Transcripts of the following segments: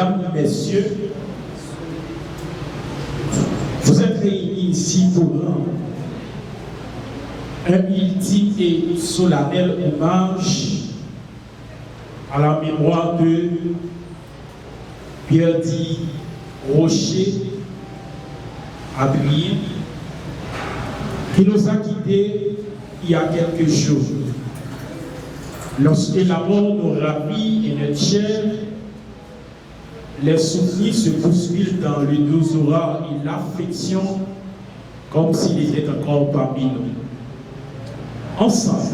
Mesdames, Messieurs, vous êtes réunis ici pour rendre un ultime et solennel hommage à la mémoire de Pierre-Di Rocher Adrien, qui nous a quittés il y a quelques jours. Lorsque la mort nous ravit et notre chair, les souvenirs se bousculent dans le doux aura et l'affection comme s'il était encore parmi nous. Ensemble,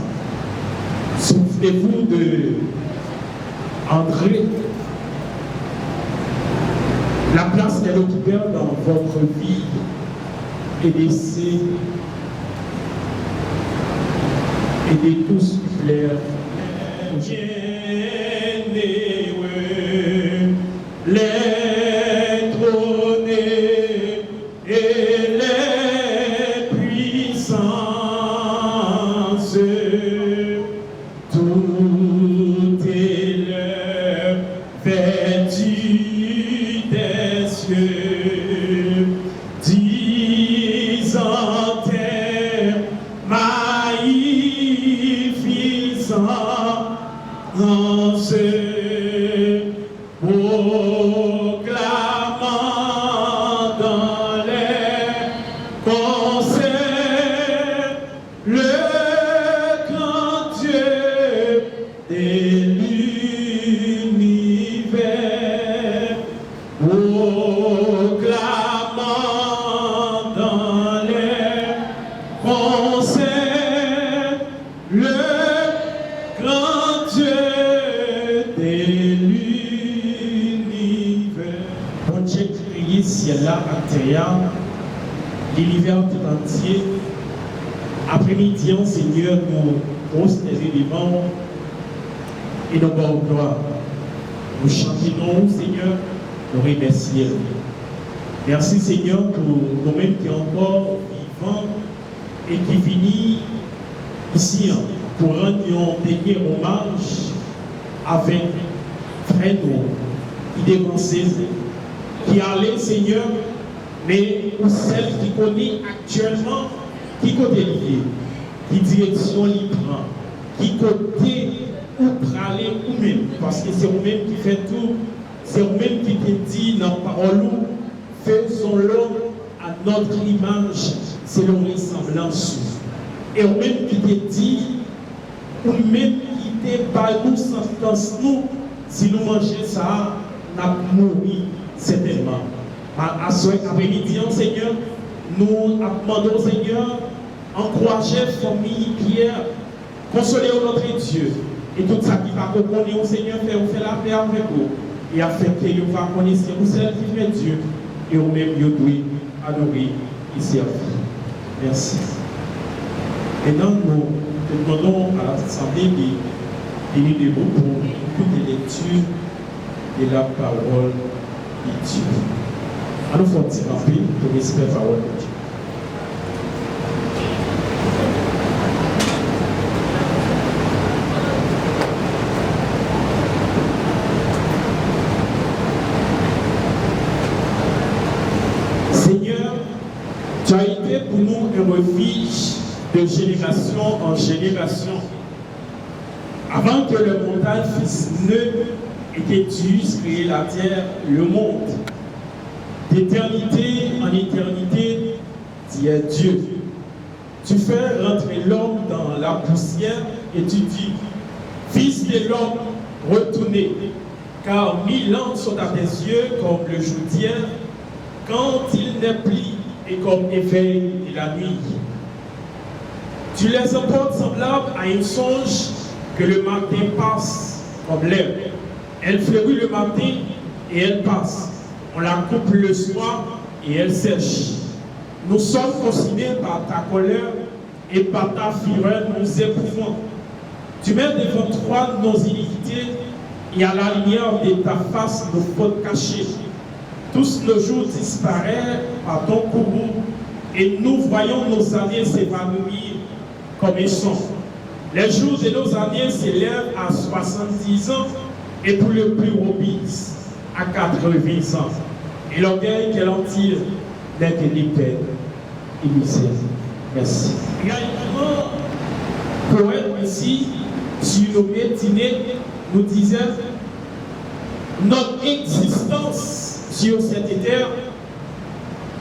souvenez-vous de André, la place qu'elle occupait dans votre vie et d'essai et de tous plaire. Les trônés et les puissances, tout est leur vertu des cieux, disant terre magnificence. Proclamant dans les concerts le grand Dieu de l'univers, proclamant dans les concerts le grand Dieu de ciel là, à terre, l'univers tout entier. Après-midi, Seigneur, nous posons les éléments et nos bonnes gloires. Nous chantons, Seigneur, nous remercions. Merci, Seigneur, pour nous-mêmes qui sommes encore vivants et qui finissent ici pour rendre un dernier hommage avec frère nous qui dévancent, qui allait, Seigneur, mais pour celle qui connaît actuellement, qui côté lié, qui direction il prend, qui côté où aller ou même, parce que c'est vous-même qui fait tout, c'est vous-même qui te dit dans la parole, faisons-le à notre image, selon ressemblance. Et vous-même qui te dit, vous-même qui te par nous sentence nous, si nous mangeons ça, nous allons mourir. Certainement. À ce après-midi, Seigneur, nous demandons, Seigneur, encourager la famille Pierre, consoler notre Dieu. Et tout ça qui va connaître, Seigneur, fait la paix avec vous. Et afin que vous va connaître vous seul qui fait Dieu. Et vous-même, vous devez adorer et servir. Merci. Maintenant, nous demandons à l'Assemblée de venir debout pour toute lecture de la parole. Dieu. À nous faire petit rappeler pour respecter la parole de Dieu. Seigneur, tu as été pour nous un refuge de génération en génération. Avant que le montagne fût neuf, et que tu eusses créé la terre, le monde. D'éternité en éternité, tu es Dieu. Tu fais rentrer l'homme dans la poussière et tu dis, Fils de l'homme, retournez, car 1000 ans sont à tes yeux comme le jour d'hier, quand il n'est plus et comme éveil de la nuit. Tu les emportes semblables à une songe que le matin passe comme l'herbe. Elle fleurit le matin et elle passe. On la coupe le soir et elle sèche. Nous sommes consumés par ta colère et par ta fureur nous éprouvons. Tu mets devant toi nos iniquités et à la lumière de ta face nos fautes cachées. Tous nos jours disparaissent par ton courroux et nous voyons nos années s'évanouir comme un son. Les jours de nos années s'élèvent à 70 ans et pour le plus obéis à 80 ans. Et l'orgueil qu'elle en tire d'être épais et misère. Merci. Il y a un grand poète ici, surnommé Tiné, nous disait notre existence sur cette terre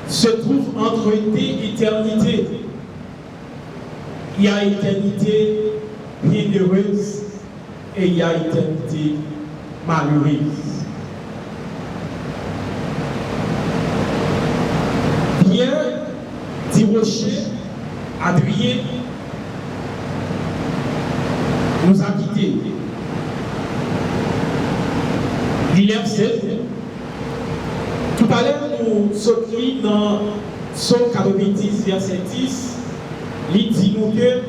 se trouve entre été et éternité. Il y a éternité bienheureuse et il y a éternité malheureuse. Pierre Tirocher, Adrien, nous a quittés. L'hiver 7. Tout à l'heure, nous sommes dans Psaume 90, verset 10. Il dit nous que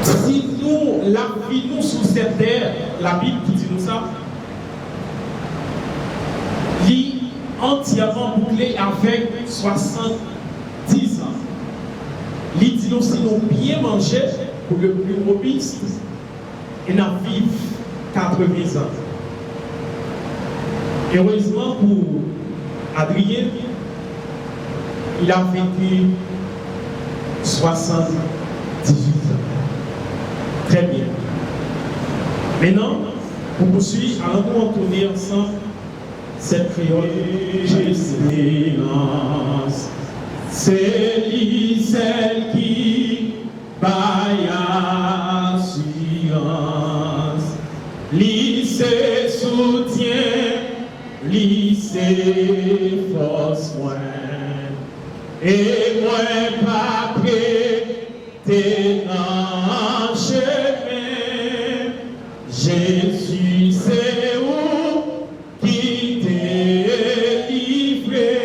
si nous, la vie nous sous cette terre, la Bible qui dit nous ça, il est entièrement bouclé avec 70 ans. Il dit nous si nous bien manger pour le plus robuste et nous vivons 80 ans. Heureusement pour Adrien, il a vécu 78 ans. Très bien. Maintenant, pour poursuivre, allons-nous tourner ensemble cette créole. Espérance, c'est lui celle qui baille assurance, lui se soutient, lui se force moins. Et moi pas prêt, t'es en chemin. Jésus c'est où qui t'est livré,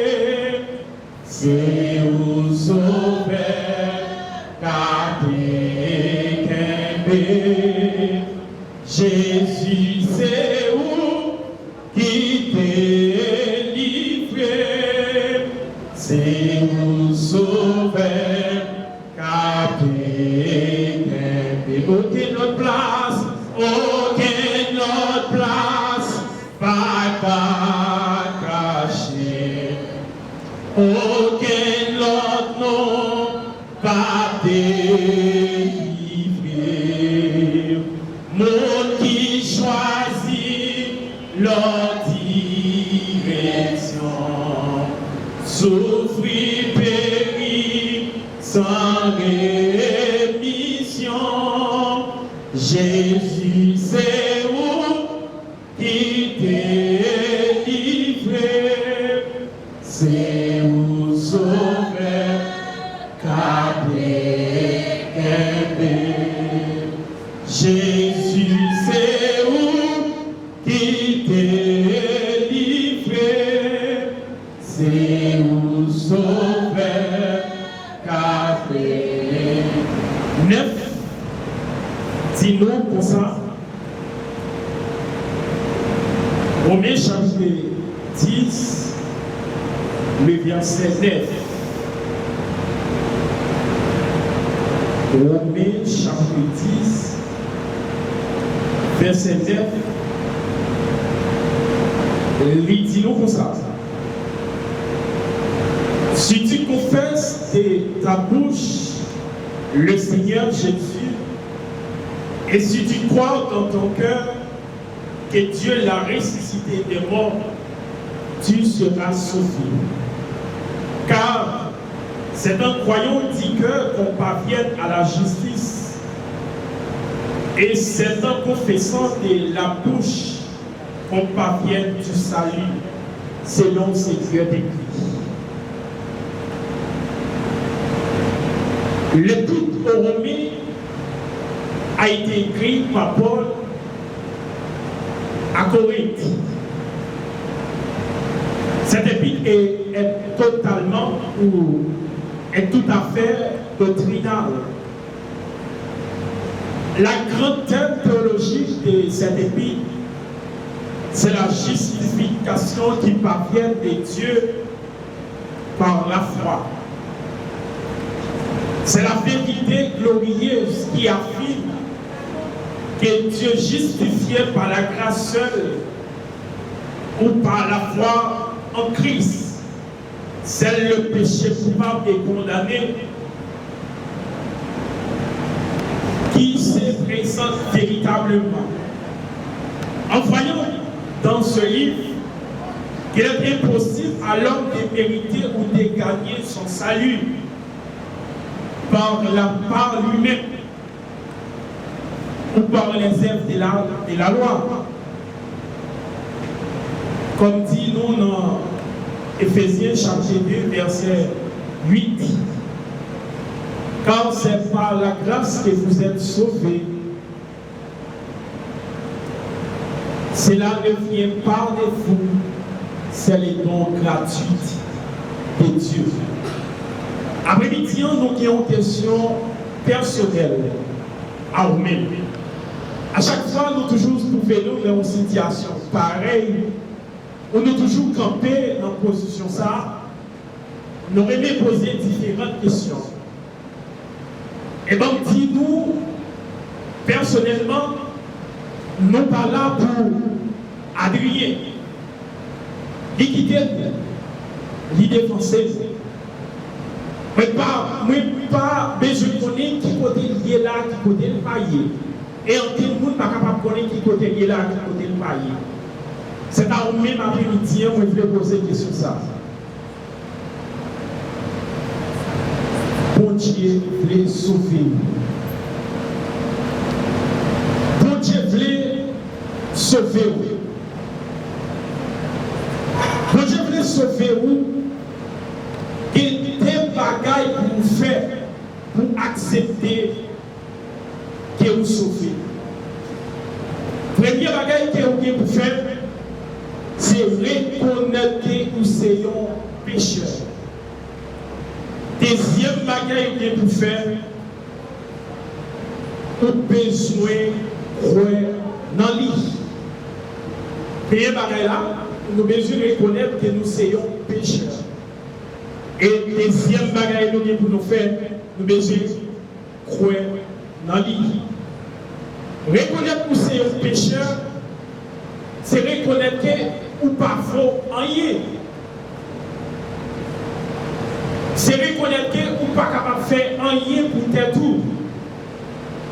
c'est où sauver qu'a t'es qu'aimé. Jésus c'est où qui t'est livré, c'est où sauver capé, aucune autre place, aucune autre place, pas caché, aucun autre nom, pas délivré. Monde qui choisit leur direction, souffrir, périr, sans rémission. Jésus c'est où qui t'est livré, c'est où sauver capé. Jésus c'est où qui t'est livré, c'est où sauver capé. 9. Dis-nous pour ça. Romains chapitre 10, le verset 9. Romains chapitre 10, verset 9. Dis-nous pour ça. Si tu confesses de ta bouche le Seigneur Jésus, et si tu crois dans ton cœur que Dieu l'a ressuscité des morts, tu seras sauvé. Car c'est un croyant dit qu'on parvienne à la justice, et c'est un confessant de la bouche qu'on parvienne du salut, selon ce qui est écrit. L'épître aux Romains a été écrit par Paul à Corinthe. Cette épître est totalement ou est tout à fait doctrinale. La grande thème théologique de cette épître, c'est la justification qui parvient de Dieu par la foi. C'est la vérité glorieuse qui affirme que Dieu justifié par la grâce seule ou par la foi en Christ, seul le péché coupable et condamné qui se présente véritablement. En voyant dans ce livre qu'il est impossible à l'homme de mériter ou de gagner son salut par lui-même ou par les œuvres de la loi. Comme dit nous dans Éphésiens chapitre 2, verset 8. Car c'est par la grâce que vous êtes sauvés. Cela ne vient pas de vous, c'est le don gratuit de Dieu. Après-midi, nous avons une question personnelle à nous-mêmes. À chaque fois, nous toujours trouvons dans une situation pareille, où nous toujours campés dans une position ça, nous aimons poser différentes questions. Et donc, dis-nous, personnellement, nous ne sommes pas là pour Adrien, l'équité, l'idée française. Mais pas besoin de connaître qui côté lié là, qui côté le paillé. Et en tout le monde n'est pas capable de connaître qui côté lié là, qui côté le paillé. C'est à vous-même après-midi, vous voulez poser une question ça. Bon Dieu voulait sauver. Bon Dieu voulait sauver. Bon Dieu voulait sauver vous. Il y a des bagailles pour vous faire, pour accepter que vous sauvez. Premier bagaille que vous avez pour faire, c'est reconnaître que vous êtes un pécheur. Deuxième bagaille que vous avez pour faire, vous avez besoin de croire dans lui. Premier bagaille là, nous avons besoin de reconnaître que nous sommes pécheurs. Et deuxième bagaille pour nous faire, nous avons besoin de croire dans lui. Reconnaître que c'est un pécheur, c'est reconnaître que ou pas faux en y. C'est reconnaître que ou pas capable de faire en y pour tes tours.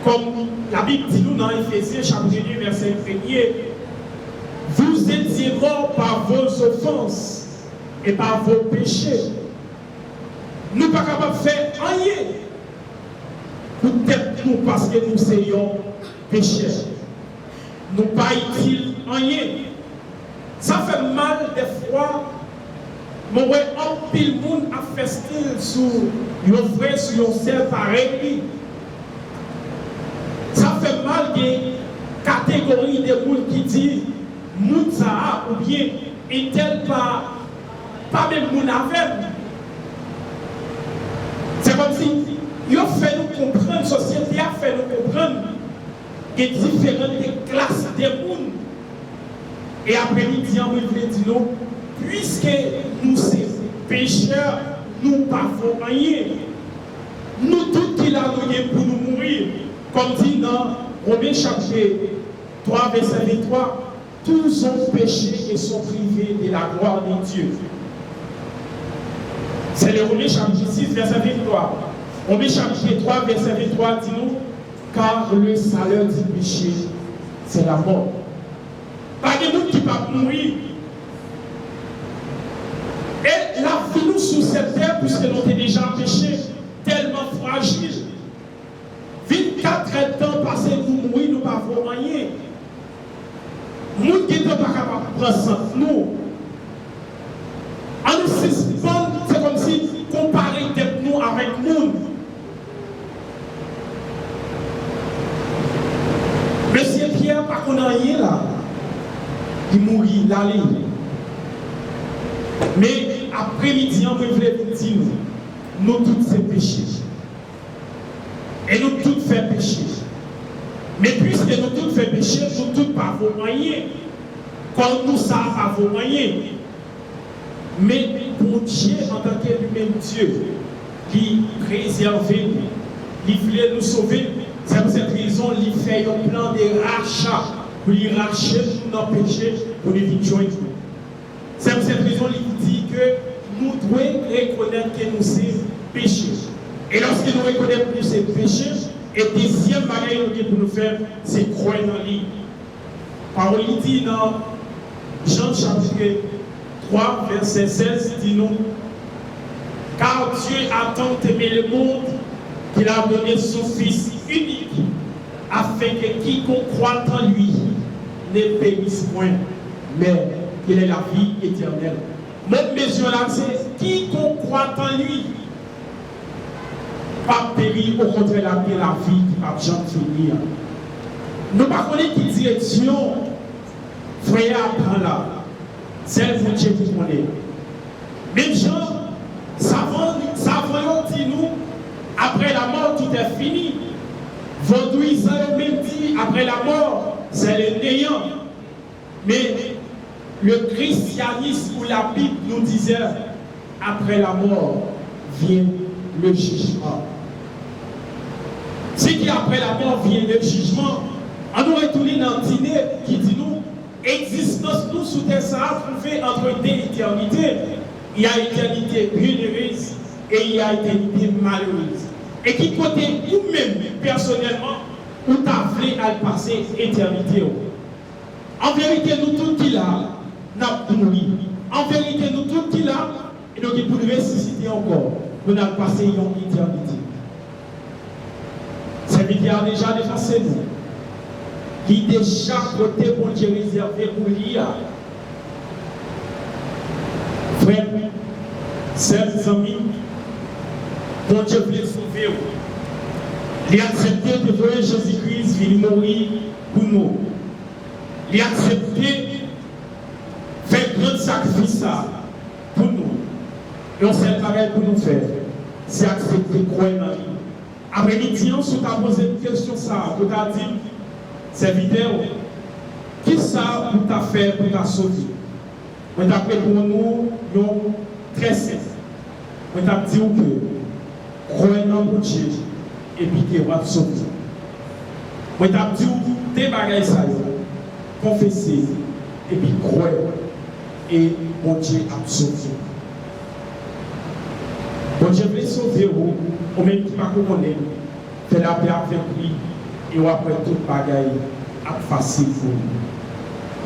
Comme la Bible dit nous dans Éphésiens chapitre 2 verset 1er, vous étiez morts par vos offenses et par vos péchés. Nous ne sommes pas capables de faire rien. Peut-être nous parce que nous sommes pécheurs. Nous ne sommes pas utiles rien. Ça fait mal des fois. Mais un pile monde a fait style sur un frère, sur un sœur pareil. Ça fait mal des catégories de monde qui dit Moutsa ou bien et tel pas même mon affaire. C'est comme si il a fait nous comprendre, la société a fait nous comprendre qu'il y a différentes classes de monde. Et après-midi, on veut dire nous, puisque nous sommes pécheurs, nous ne pouvons rien. Nous tous qui l'avons pour nous mourir, comme dit dans Romains chapitre 3, verset 23, tous ont péché et sont privés de la gloire de Dieu. C'est le Romains chapitre 6, verset 23. Romains chapitre 3, verset 23 dit nous, car le salaire du péché, c'est la mort. Pas de monde qui va mourir. Et la vie nous sur cette terre, puisque nous sommes déjà péché, tellement fragile. 24 ans passés pour mourir, nous ne pouvons rien. Nous qui ne sommes pas capables de prendre ça, nous. En nous suspend, c'est comme si comparer nous avec nous. Monsieur Pierre, pas qu'on a rien là. Il mourit, il allait. Mais après-midi, on veut dire, nous tous sommes péchés. Et nous tous faisons péché. Mais puisque nous tous faisons péché, nous tous pas vos moyens. Comme nous savons pas vos moyens. Mais pour Dieu, en tant que lui-même Dieu, qui préserve nous, qui voulait nous sauver, C'est pour cette raison qu'il fait un plan de rachat pour lui racheter nos péchés pour lui joindre. C'est pour cette raison qu'il dit que nous devons reconnaître que nous sommes péchés. Et lorsque nous reconnaissons que nous sommes péchés, et deuxième bagage pour nous faire, c'est croire dans lui. Parole dit dans Jean chapitre 3, verset 16, dit nous, car Dieu a tant aimé le monde qu'il a donné son Fils unique, afin que quiconque croit en lui ne périsse point, mais qu'il ait la vie éternelle. Même mesure là, c'est quiconque croit en lui, pas périr, au contraire, la vie qui va jamais finir. Nous ne connaissons pas qui direction, frère, apprend là. Celle pour Dieu qui connaît. Même gens, savons dit nous, après la mort, tout est fini. Vaudouisant même dit, après la mort, c'est le néant. Mais le christianisme ou la Bible nous disait, après la mort, vient le jugement. C'est qu'après la mort vient le jugement. On nous retourne dans le dîner qui dit nous, existence nous sous terre ça a trouvé entre deux éternités. Il y a éternité bienheureuse et il y a éternité malheureuse. Et qui côté vous-même, personnellement, où tu as voulu à passer éternité. En vérité, nous tous qui là, nous mouru. En vérité, nous tous qui là, et nous qui pouvons ressusciter encore, nous avons passé une éternité. C'est qu'il y a déjà dépassé nous. Qui déjà côté pour Dieu réservé pour lui. Frère, chers amis, bon Dieu voulait sauver. Il a accepté de voir Jésus-Christ venir mourir pour nous. Il a accepté de faire un grand sacrifice pour nous. Et on sait pareil pour nous faire. C'est accepter de croire dans lui. Après-midi, on t'a posé une question, ça, tu as dit, c'est vidéo, qui ça pour t'a fait pour t'a sauver? On t'a fait pour nous, très simple. On t'a dit que, croyez dans mon Dieu, et puis qu'il va te sauver. On t'a dit que, tes bagages, ça, confesser, et puis croire, et mon Dieu a sauvé. Bon Dieu veut sauver vous, au même qui m'a connaît, fait la paix avec lui, et après tout bagaille, à facile pour vous.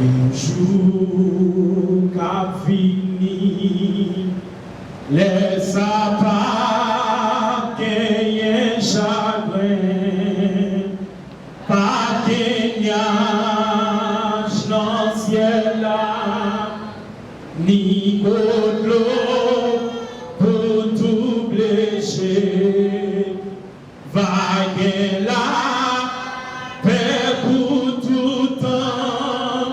Un jour qu'a fini, laisse pas qu'il y ait chagrin, pas qu'il y ait dans le ciel là, ni de l'eau. Vague la paix pour tout temps,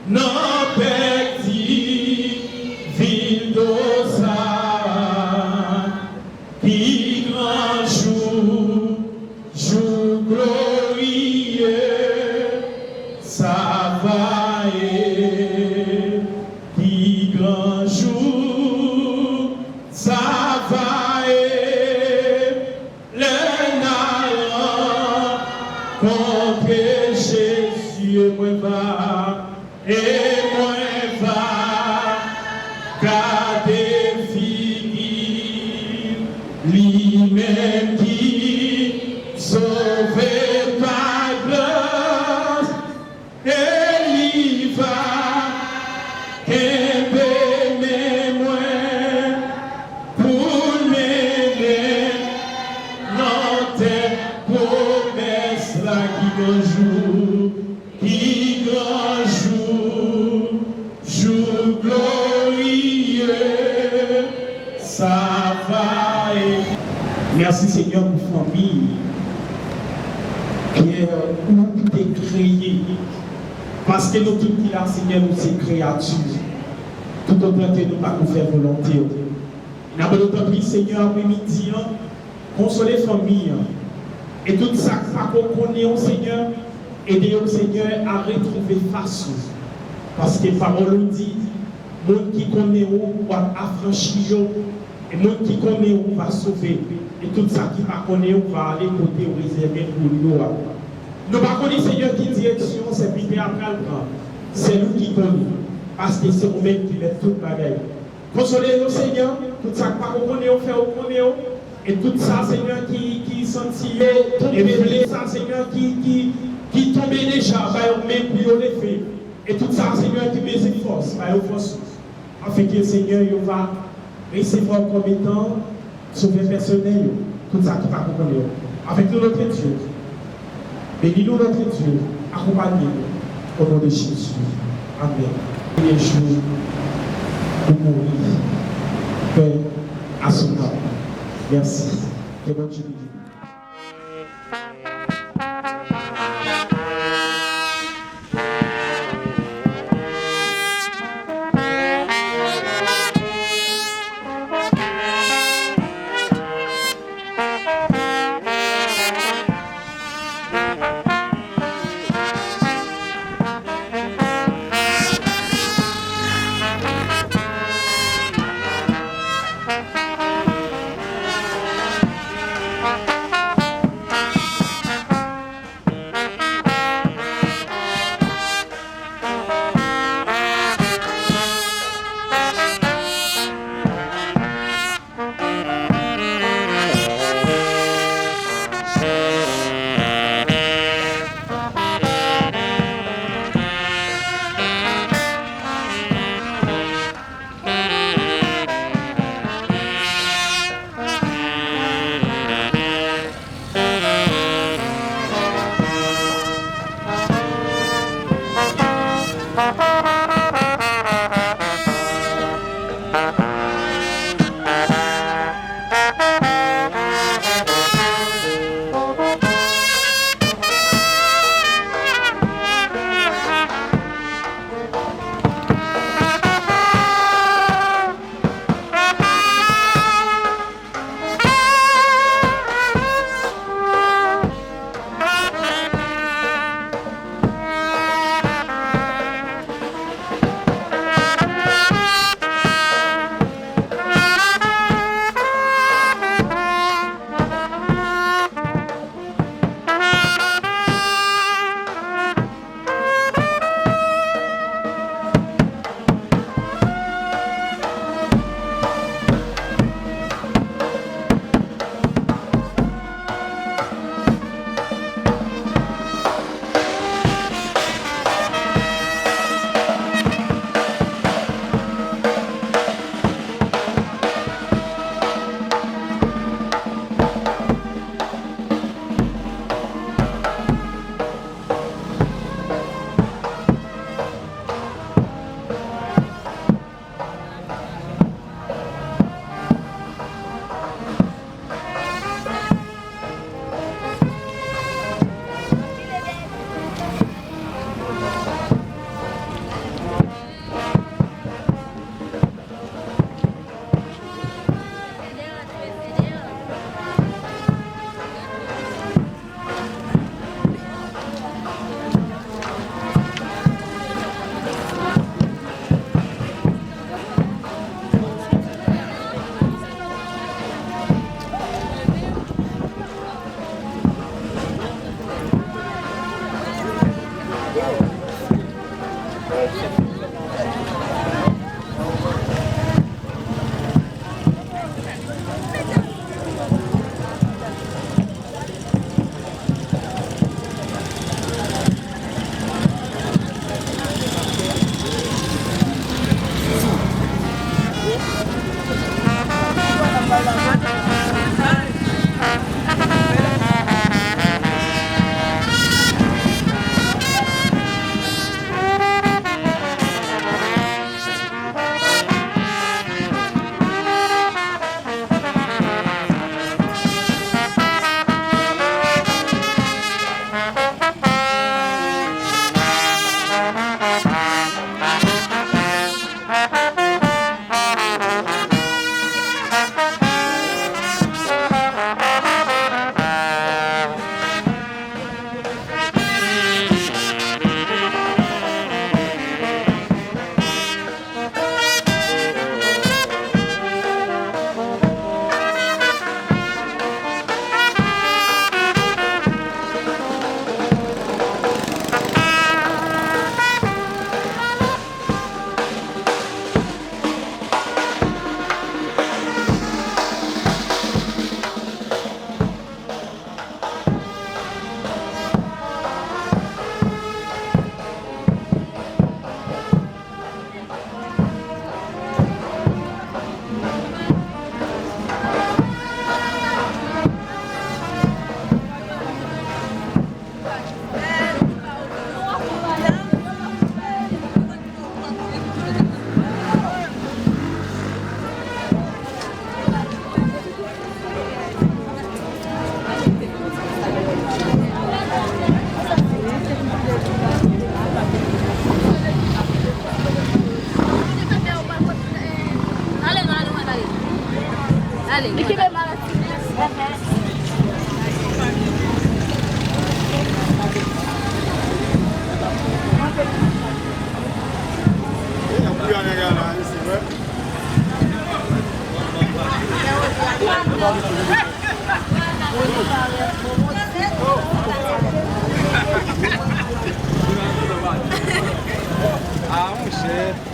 non petit ville d'Osa, qui grand jour, jour glorieux, ça va et qui grand jour, ça va et contre Jésus et moi va garder fini lui-même qui sauve par grâce et il va aimer moi pour m'aimer notre promesse là qui grand jour, jour glorieux, ça va et... Merci Seigneur pour famille qui est où tu es créé. Parce que nous tous qui là, Seigneur, nous sommes créatures. Tout autant que nous pas nous faire volonté. Nous avons d'autant plus, Seigneur, après-midi, consoler famille. Et tout ça qu'on connaît, Seigneur, aidez-nous, Seigneur, à retrouver face. Parce que la parole nous dit, monde qui connaît, doit affranchir Et les gens qui connaissent, on va sauver. Et tout ça qui ne connaît, on va aller côté réservé pour nous. Nous ne connaissons pas Seigneur qui direction, c'est puis après le grand. C'est nous qui connaissons. Parce que c'est nous-mêmes qui mettons toute bagaille. Consolez-nous, Seigneur, tout ça qu'on connaît, on fait, on connaît. Et tout ça, Seigneur, qui sentit, et tout ça, Seigneur, qui tombe déjà, même pour les fait. Et tout ça, Seigneur, qui met ses forces, afin que, Seigneur, il va recevoir comme étant sauver personnel, tout ça qui va comprendre. Avec nous, notre Dieu. Bénis-nous, notre Dieu. Accompagnez-nous au nom de Jésus. Amen. Les jours pour mourir. Père, à son nom. Merci. Que bon Dieu. Ah, mon cher.